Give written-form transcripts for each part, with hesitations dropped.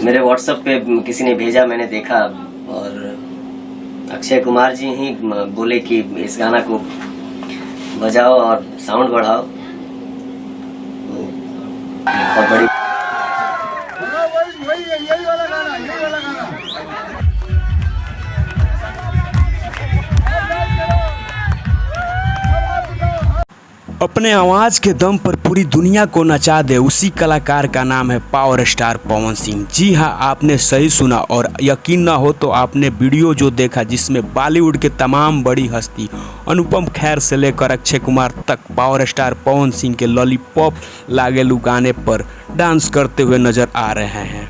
मेरे व्हाट्सएप पे किसी ने भेजा, मैंने देखा और अक्षय कुमार जी ही बोले कि इस गाना को बजाओ और साउंड बढ़ाओ। बहुत बड़ी यही वाला गाना। अपने आवाज़ के दम पर पूरी दुनिया को नचा दे, उसी कलाकार का नाम है पावर स्टार पवन सिंह। जी हाँ, आपने सही सुना और यकीन ना हो तो आपने वीडियो जो देखा जिसमें बॉलीवुड के तमाम बड़ी हस्ती अनुपम खेर से लेकर अक्षय कुमार तक पावर स्टार पवन सिंह के लॉलीपॉप लागेलू गाने पर डांस करते हुए नजर आ रहे हैं।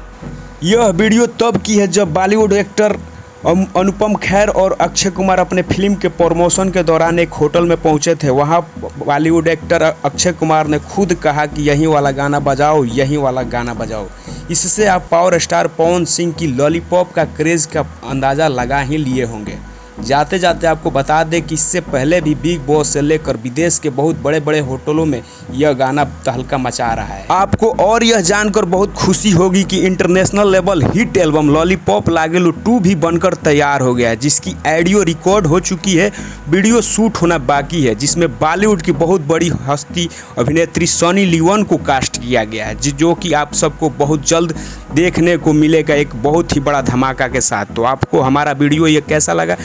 यह वीडियो तब की है जब बॉलीवुड एक्टर अनुपम खेर और अक्षय कुमार अपने फिल्म के प्रमोशन के दौरान एक होटल में पहुंचे थे। वहां बॉलीवुड एक्टर अक्षय कुमार ने खुद कहा कि यही वाला गाना बजाओ, यही वाला गाना बजाओ। इससे आप पावर स्टार पवन सिंह की लॉलीपॉप का क्रेज़ का अंदाज़ा लगा ही लिए होंगे। जाते जाते आपको बता दें कि इससे पहले भी बिग बॉस से लेकर विदेश के बहुत बड़े बड़े होटलों में यह गाना तहलका मचा रहा है। आपको और यह जानकर बहुत खुशी होगी कि international level hit album lollipop लागेलू 2 भी बनकर तैयार हो गया है, जिसकी ऑडियो रिकॉर्ड हो चुकी है, वीडियो शूट होना बाकी है, जिसमें बॉलीवुड की बहुत बड़ी हस्ती अभिनेत्री सनी लियोन को कास्ट किया गया है, जो कि आप सबको बहुत जल्द देखने को मिलेगा एक बहुत ही बड़ा धमाका के साथ। तो आपको हमारा वीडियो ये कैसा लगा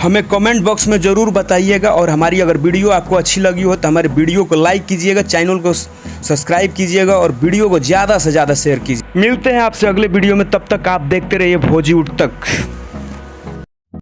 हमें कमेंट बॉक्स में ज़रूर बताइएगा और हमारी अगर वीडियो आपको अच्छी लगी हो तो हमारे वीडियो को लाइक कीजिएगा, चैनल को सब्सक्राइब कीजिएगा और वीडियो को ज़्यादा से ज़्यादा शेयर कीजिए। मिलते हैं आपसे अगले वीडियो में, तब तक आप देखते रहिए भोजी उठ तक।